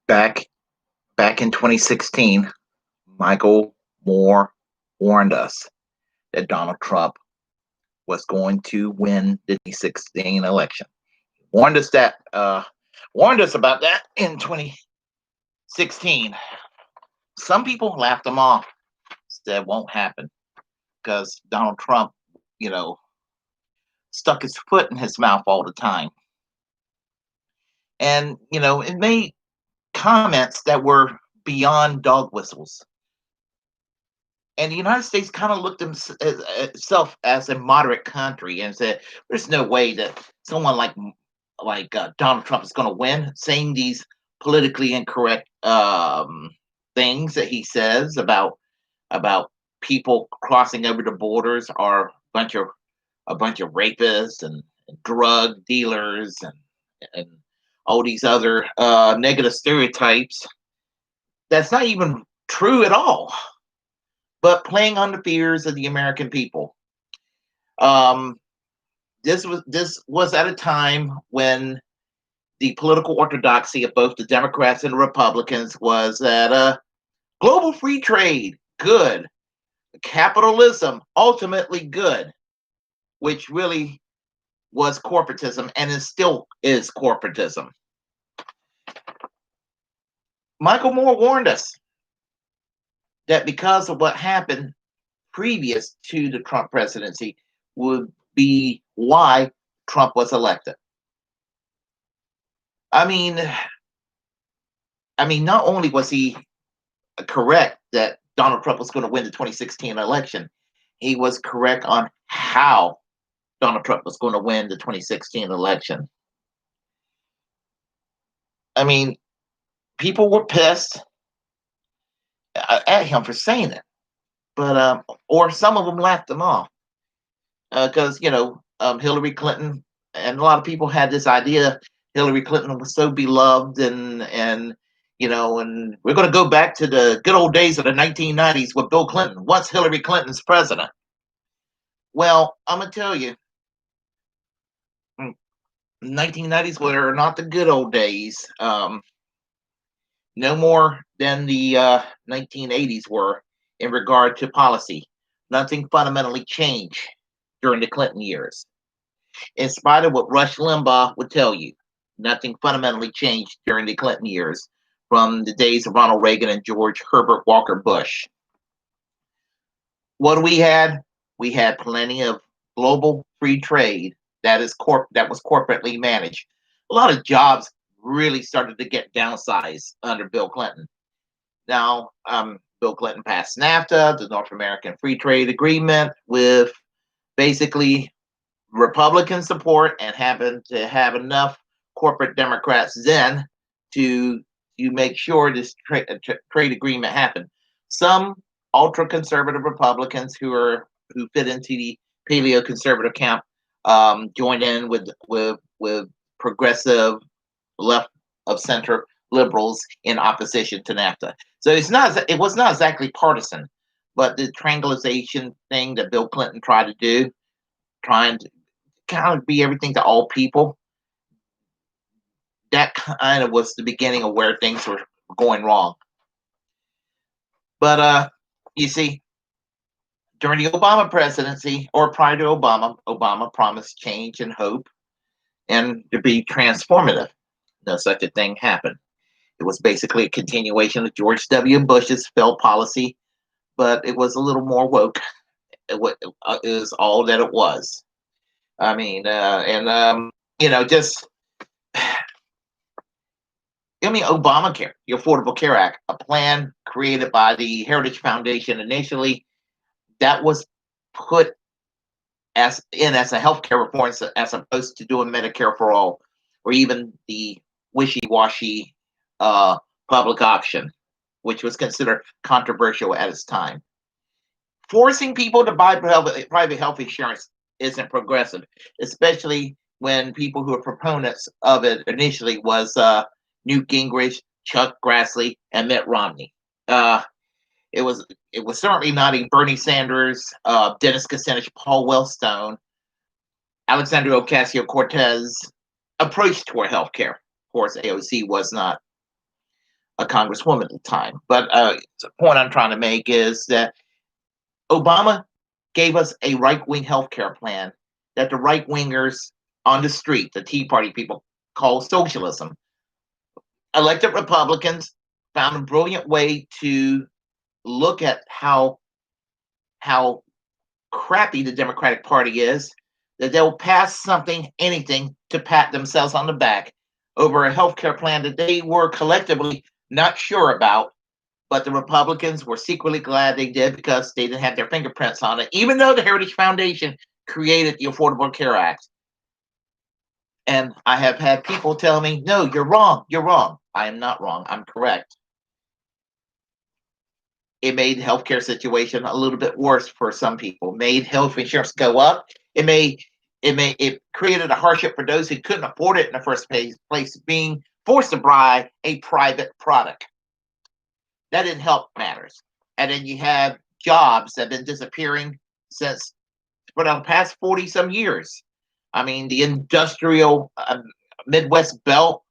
Back back in 2016, Michael Moore warned us that Donald Trump was going to win the 2016 election. Warned us about that in 2016. Some people laughed him off, said won't happen because Donald Trump, you know, stuck his foot in his mouth all the time. And, it made comments that were beyond dog whistles. And the United States kind of looked itself as a moderate country and said, "There's no way that someone like Donald Trump is going to win," saying these politically incorrect things that he says about people crossing over the borders are a bunch of rapists and drug dealers and all these other negative stereotypes. That's not even true at all, but playing on the fears of the American people. Um, this was at a time when the political orthodoxy of both the Democrats and the Republicans was that global free trade, good, capitalism, ultimately good, which really was corporatism and it still is corporatism. Michael Moore warned us that because of what happened previous to the Trump presidency would be why Trump was elected. I mean, not only was he correct that Donald Trump was going to win the 2016 election, he was correct on how Donald Trump was going to win the 2016 election. I mean, people were pissed at him for saying it, but or some of them laughed him off because Hillary Clinton and a lot of people had this idea Hillary Clinton was so beloved and we're going to go back to the good old days of the 1990s with Bill Clinton. Once Hillary Clinton's president. Well, I'm going to tell you, 1990s were not the good old days. No more than the 1980s were in regard to policy. Nothing fundamentally changed during the Clinton years. In spite of what Rush Limbaugh would tell you, nothing fundamentally changed during the Clinton years from the days of Ronald Reagan and George Herbert Walker Bush. What we had? We had plenty of global free trade that was corporately managed. A lot of jobs really started to get downsized under Bill Clinton. Now, Bill Clinton passed NAFTA, the North American Free Trade Agreement, with basically Republican support and happened to have enough corporate Democrats then to make sure this trade agreement happened. Some ultra conservative Republicans who fit into the paleo conservative camp joined in with progressive left of center liberals in opposition to NAFTA. So it was not exactly partisan, but the triangulation thing that Bill Clinton tried to do, trying to kind of be everything to all people, that kind of was the beginning of where things were going wrong. But you see, during the Obama presidency or prior to Obama promised change and hope and to be transformative. No such a thing happened. It was basically a continuation of George W. Bush's failed policy, but it was a little more woke. It was all that it was. I mean, Obamacare, the Affordable Care Act, a plan created by the Heritage Foundation initially, that was put as a healthcare reform as opposed to doing Medicare for all, or even the wishy-washy public option, which was considered controversial at its time. Forcing people to buy private health insurance isn't progressive, especially when people who are proponents of it initially was Newt Gingrich, Chuck Grassley, and Mitt Romney. It was certainly not a Bernie Sanders, Dennis Kucinich, Paul Wellstone, Alexandria Ocasio-Cortez approach toward healthcare. Of course, AOC was not. a congresswoman at the time. But the point I'm trying to make is that Obama gave us a right wing healthcare plan that the right wingers on the street, the Tea Party people, call socialism. Elected Republicans found a brilliant way to look at how crappy the Democratic Party is, that they'll pass something, anything, to pat themselves on the back over a healthcare plan that they were collectively not sure about. But the Republicans were secretly glad they did because they didn't have their fingerprints on it, even though the Heritage Foundation created the Affordable Care Act. And I have had people tell me, no, you're wrong. You're wrong. I am not wrong. I'm correct. It made the healthcare situation a little bit worse for some people, made health insurance go up. It created a hardship for those who couldn't afford it in the first place, being forced to buy a private product. That didn't help matters. And then you have jobs that have been disappearing since for the past 40 some years. I mean, the industrial Midwest belt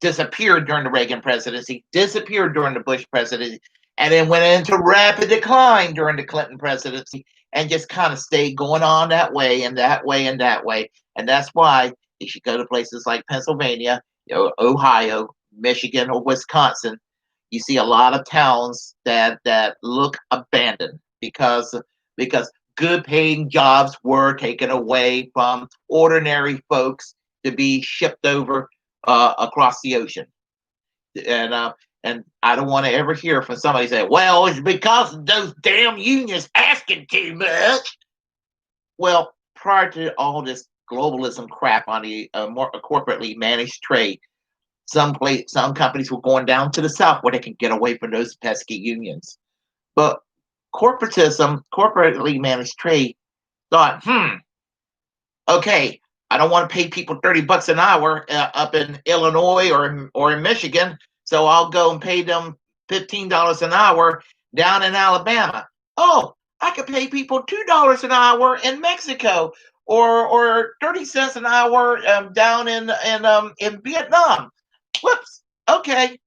disappeared during the Reagan presidency, disappeared during the Bush presidency, and then went into rapid decline during the Clinton presidency, and just kind of stayed going on that way and that way and that way. And that's why you should go to places like Pennsylvania, Ohio, Michigan, or Wisconsin. You see a lot of towns that look abandoned because good paying jobs were taken away from ordinary folks to be shipped over across the ocean. And I don't want to ever hear from somebody say, well, it's because of those damn unions asking too much. Well, prior to all this globalism crap on the more corporately managed trade, some companies were going down to the south where they can get away from those pesky unions. But corporately managed trade thought, okay, I don't want to pay people $30 an hour up in Illinois or in Michigan, so I'll go and pay them $15 an hour down in Alabama. Oh, I could pay people $2 an hour in Mexico, or 30 cents an hour down in Vietnam. Whoops. Okay,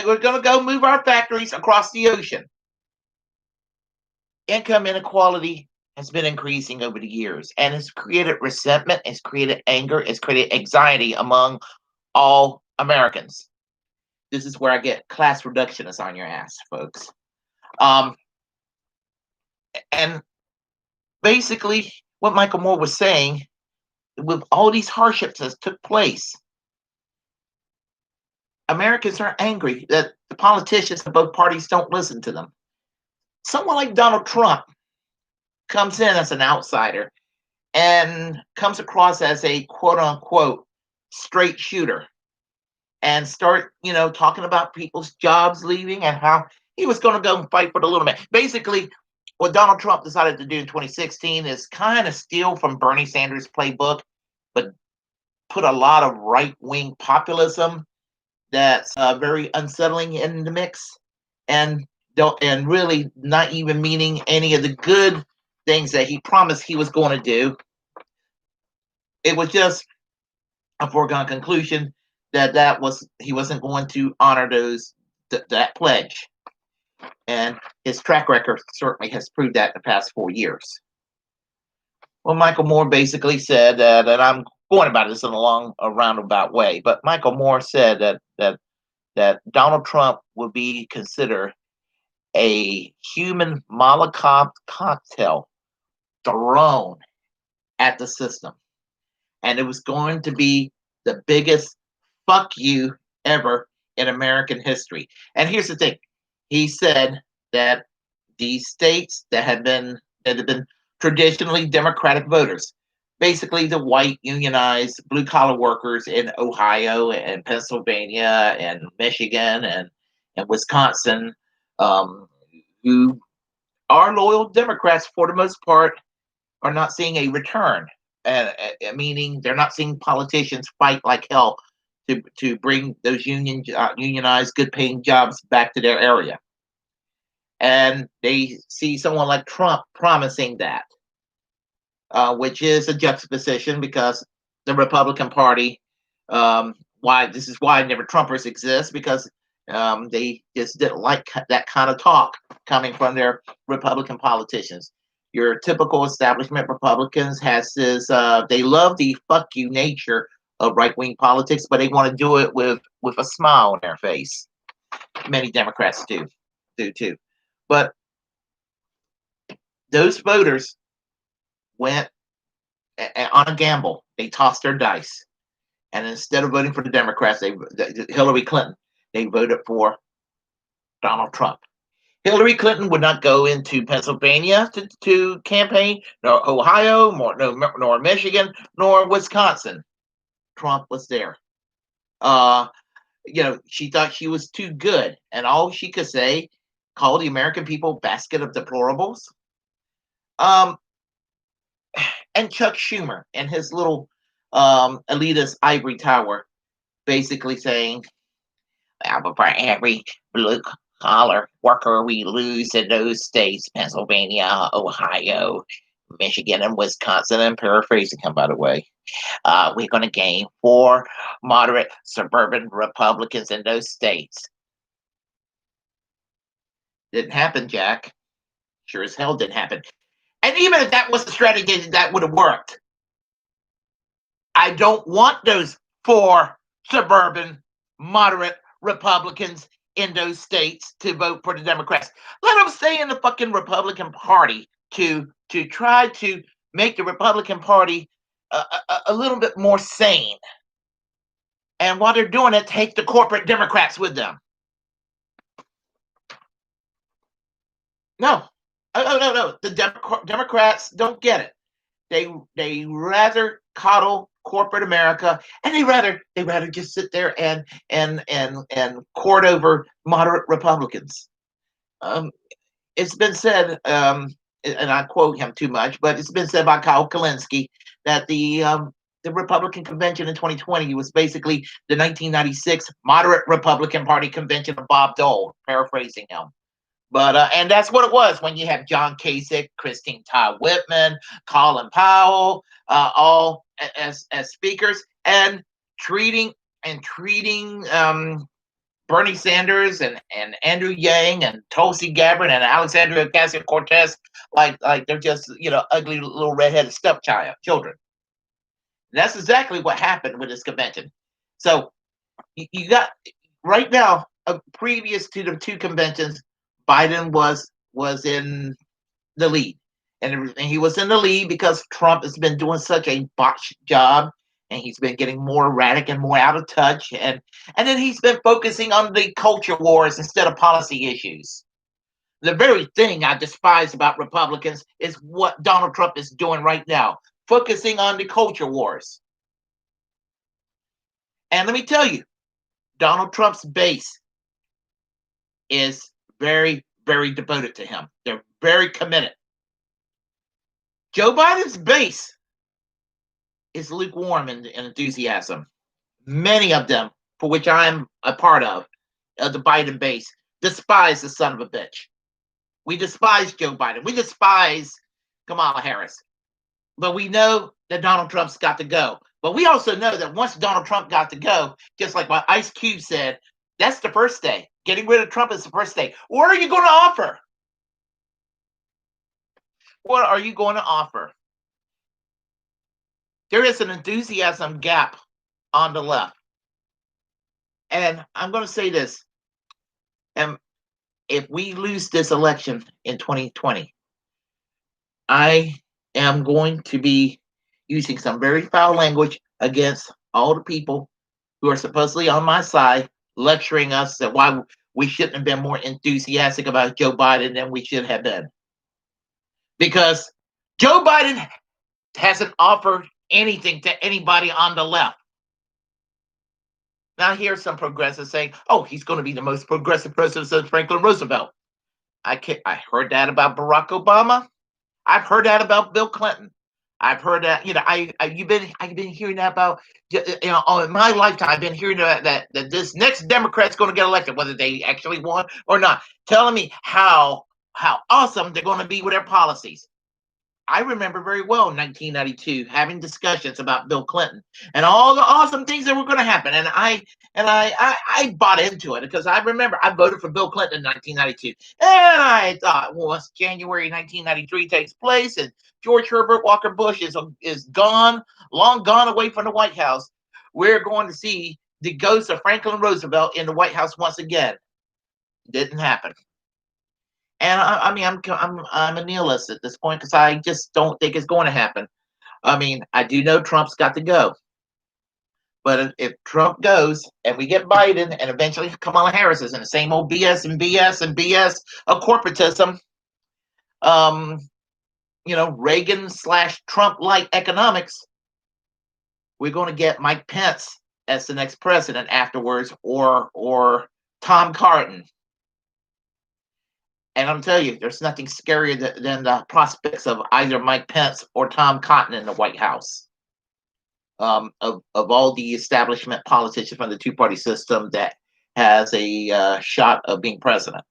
we're going to go move our factories across the ocean. Income inequality has been increasing over the years, and it's created resentment, it's created anger, it's created anxiety among all Americans. This is where I get class reductionists on your ass, folks. And basically, what Michael Moore was saying, with all these hardships that took place, Americans are angry that the politicians of both parties don't listen to them. Someone like Donald Trump comes in as an outsider and comes across as a quote unquote straight shooter and start, talking about people's jobs leaving and how he was going to go and fight for the little man. Basically, what Donald Trump decided to do in 2016 is kind of steal from Bernie Sanders' playbook, but put a lot of right-wing populism that's very unsettling in the mix, and really not even meaning any of the good things that he promised he was going to do. It was just a foregone conclusion that he wasn't going to honor that pledge, and his track record certainly has proved that in the past 4 years. Well, Michael Moore basically said that, and I'm going about this in a roundabout way, but Michael Moore said that Donald Trump would be considered a human Molotov cocktail thrown at the system. And it was going to be the biggest fuck you ever in American history. And here's the thing. He said that these states that have been traditionally Democratic voters, basically the white unionized blue collar workers in Ohio and Pennsylvania and Michigan and Wisconsin, who are loyal Democrats for the most part, are not seeing a return. Meaning they're not seeing politicians fight like hell to bring those unionized, good-paying jobs back to their area. And they see someone like Trump promising that, which is a juxtaposition because the Republican Party, why never Trumpers exist, because They just didn't like that kind of talk coming from their Republican politicians. Your typical establishment Republicans has this. They love the fuck you nature of right wing politics, but they want to do it with a smile on their face. Many Democrats do too. But those voters went on a gamble. They tossed their dice, and instead of voting for the Democrats, Hillary Clinton, they voted for Donald Trump. Hillary Clinton would not go into Pennsylvania to campaign, nor Ohio, nor Michigan, nor Wisconsin. Trump was there. She thought she was too good, and all she could say, call the American people basket of deplorables. And Chuck Schumer and his little elitist ivory tower, basically saying, "But for every blue collar worker we lose in those states, Pennsylvania, Ohio, Michigan, and Wisconsin," I'm paraphrasing him, by the way, we're going to gain 4 moderate suburban Republicans in those states. Didn't happen, Jack. Sure as hell didn't happen. And even if that was the strategy, that would have worked. I don't want those 4 suburban moderate Republicans in those states to vote for the Democrats. Let them stay in the fucking Republican Party to try to make the Republican Party a little bit more sane. And while they're doing it, take the corporate Democrats with them. No. No. The Democrats don't get it. They rather coddle corporate America, and they rather just sit there and court over moderate Republicans. It's been said, and I quote him too much, but it's been said by Kyle Kalinske that the Republican convention in 2020 was basically the 1996 moderate Republican Party convention of Bob Dole, paraphrasing him. But and that's what it was when you have John Kasich, Christine Todd Whitman, Colin Powell, all as speakers, and treating Bernie Sanders and Andrew Yang and Tulsi Gabbard and Alexandria Ocasio-Cortez like they're just ugly little redheaded children. And that's exactly what happened with this convention. So you got right now, previous to the 2 conventions, Biden was in the lead, and he was in the lead because Trump has been doing such a botched job, and he's been getting more erratic and more out of touch, and then he's been focusing on the culture wars instead of policy issues. The very thing I despise about Republicans is what Donald Trump is doing right now, focusing on the culture wars. And let me tell you, Donald Trump's base is very, very devoted to him. They're very committed. Joe Biden's base is lukewarm in enthusiasm. Many of them, for which I'm a part of the Biden base, despise the son of a bitch. We despise Joe Biden. We despise Kamala Harris. But we know that Donald Trump's got to go. But we also know that once Donald Trump got to go, just like what Ice Cube said, that's the first day. Getting rid of Trump is the first day. What are you going to offer? What are you going to offer? There is an enthusiasm gap on the left. And I'm going to say this. If we lose this election in 2020, I am going to be using some very foul language against all the people who are supposedly on my side, lecturing us that why we shouldn't have been more enthusiastic about Joe Biden than we should have been. Because Joe Biden hasn't offered anything to anybody on the left. Now I hear some progressives saying, "Oh, he's going to be the most progressive president since Franklin Roosevelt." I heard that about Barack Obama. I've heard that about Bill Clinton. I've heard that, I've been hearing that about, in my lifetime, I've been hearing that this next Democrat's going to get elected, whether they actually won or not, telling me how awesome they're going to be with their policies. I remember very well in 1992 having discussions about Bill Clinton and all the awesome things that were going to happen, and I bought into it because I remember I voted for Bill Clinton in 1992, and I thought, well, once January 1993 takes place and George Herbert Walker Bush is gone, long gone away from the White House, we're going to see the ghost of Franklin Roosevelt in the White House once again. Didn't happen. And I mean, I'm a nihilist at this point because I just don't think it's going to happen. I mean, I do know Trump's got to go, but if Trump goes and we get Biden and eventually Kamala Harris is in the same old BS and BS and BS of corporatism, um, Reagan / Trump like economics, we're going to get Mike Pence as the next president afterwards, or Tom Cotton. And I'm telling you, there's nothing scarier than the prospects of either Mike Pence or Tom Cotton in the White House. Of all the establishment politicians from the two-party system that has a shot of being president.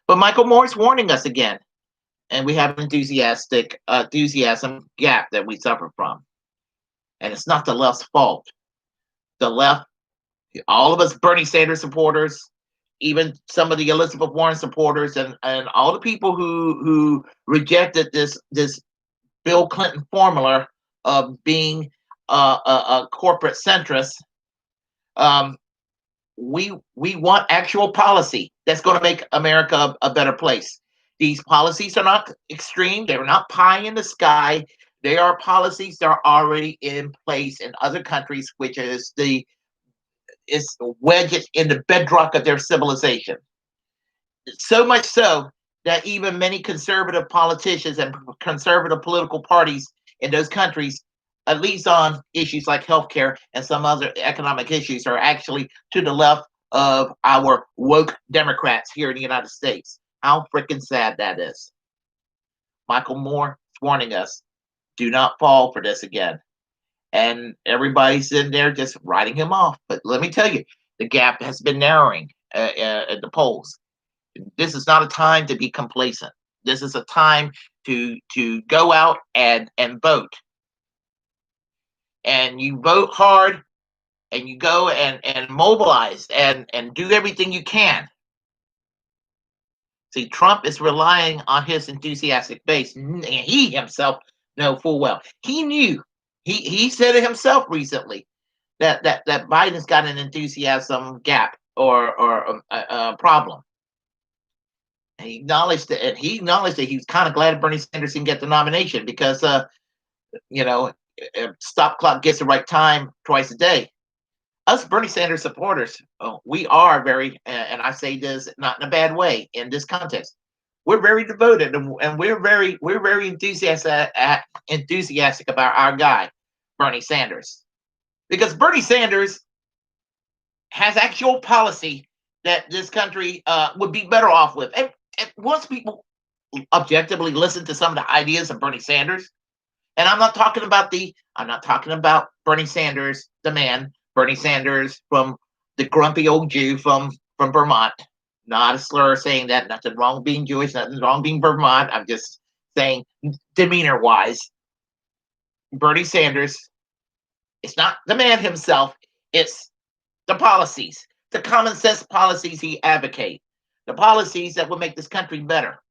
But Michael Moore's warning us again, and we have an enthusiasm gap that we suffer from. And it's not the left's fault. The left, all of us Bernie Sanders supporters, even some of the Elizabeth Warren supporters, and all the people who rejected this Bill Clinton formula of being a corporate centrist, we want actual policy that's going to make America a better place. These policies are not extreme; they're not pie in the sky. They are policies that are already in place in other countries, which is wedges in the bedrock of their civilization. So much so that even many conservative politicians and conservative political parties in those countries, at least on issues like healthcare and some other economic issues, are actually to the left of our woke Democrats here in the United States. How freaking sad that is. Michael Moore is warning us, do not fall for this again. And everybody's in there just writing him off. But let me tell you, the gap has been narrowing at the polls. This is not a time to be complacent. This is a time to go out and vote. And you vote hard, and you go and mobilize and do everything you can. See, Trump is relying on his enthusiastic base. And he himself know full well. He knew. He said it himself recently that Biden's got an enthusiasm gap or a problem. And he acknowledged that, and he acknowledged that he was kind of glad Bernie Sanders didn't get the nomination because stop clock gets the right time twice a day. Us Bernie Sanders supporters, we are very, and I say this not in a bad way in this context, we're very devoted and we're very enthusiastic about our guy, Bernie Sanders, because Bernie Sanders has actual policy that this country would be better off with. And once people objectively listen to some of the ideas of Bernie Sanders, and I'm not talking about Bernie Sanders, the man, Bernie Sanders from the grumpy old Jew from Vermont. Not a slur saying that, nothing wrong being Jewish, nothing wrong being Vermont. I'm just saying demeanor wise. Bernie Sanders, it's not the man himself, it's the policies, the common sense policies he advocates, the policies that will make this country better.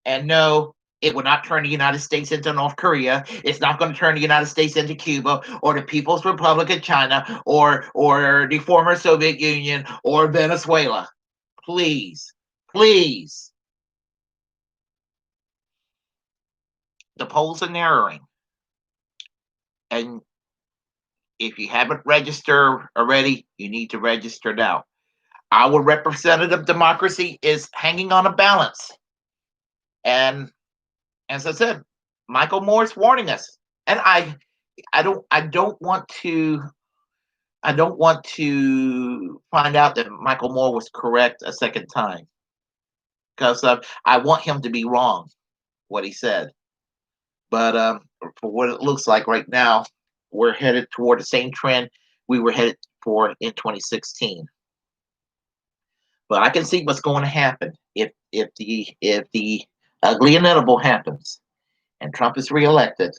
And no, it will not turn the United States into North Korea. It's not going to turn the United States into Cuba or the People's Republic of China or the former Soviet Union or Venezuela. Please, please. The polls are narrowing. And if you haven't registered already, you need to register now. Our representative democracy is hanging on a balance. And as I said, Michael Moore's warning us. And I don't want to find out that Michael Moore was correct a second time, because I want him to be wrong, what he said. But for what it looks like right now, we're headed toward the same trend we were headed for in 2016. But I can see what's going to happen if the ugly inevitable happens. and Trump is reelected,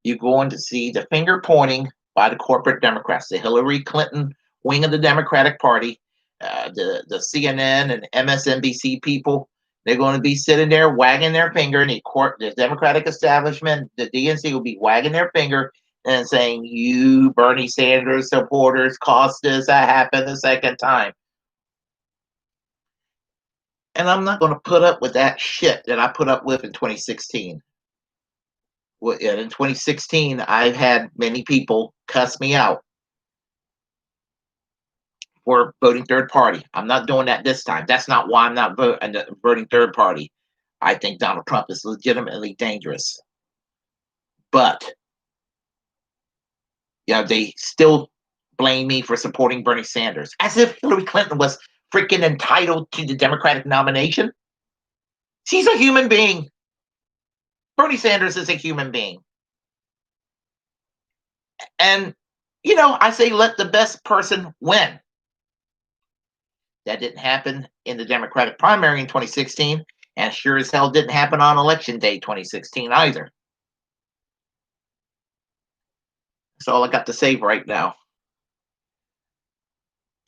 you're going to see the finger pointing by the corporate Democrats, the Hillary Clinton wing of the Democratic Party, the CNN and MSNBC people. They're going to be sitting there wagging their finger, and the Democratic establishment, the DNC, will be wagging their finger and saying, "You Bernie Sanders supporters caused this to happen the second time." And I'm not going to put up with that shit that I put up with in 2016. Well, in 2016, I've had many people cuss me out for voting third party. I'm not doing that this time. That's not why I'm not voting third party. I think Donald Trump is legitimately dangerous. But, they still blame me for supporting Bernie Sanders, as if Hillary Clinton was freaking entitled to the Democratic nomination. She's a human being. Bernie Sanders is a human being. And, I say let the best person win. That didn't happen in the Democratic primary in 2016, and sure as hell didn't happen on election day 2016 either. That's all I got to say right now.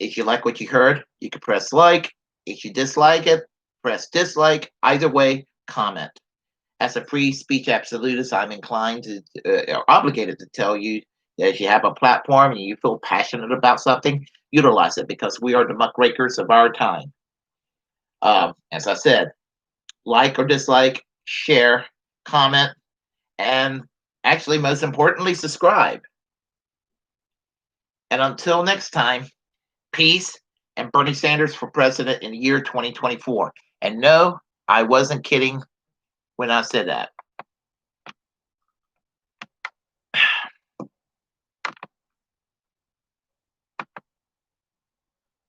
If you like what you heard, you can press like. If you dislike it, press dislike. Either way, comment. As a free speech absolutist, I'm inclined to, or obligated to tell you that if you have a platform and you feel passionate about something, utilize it, because we are the muckrakers of our time. As I said, like or dislike, share, comment, and actually, most importantly, subscribe. And until next time, peace, and Bernie Sanders for president in the year 2024. And no, I wasn't kidding when I said that.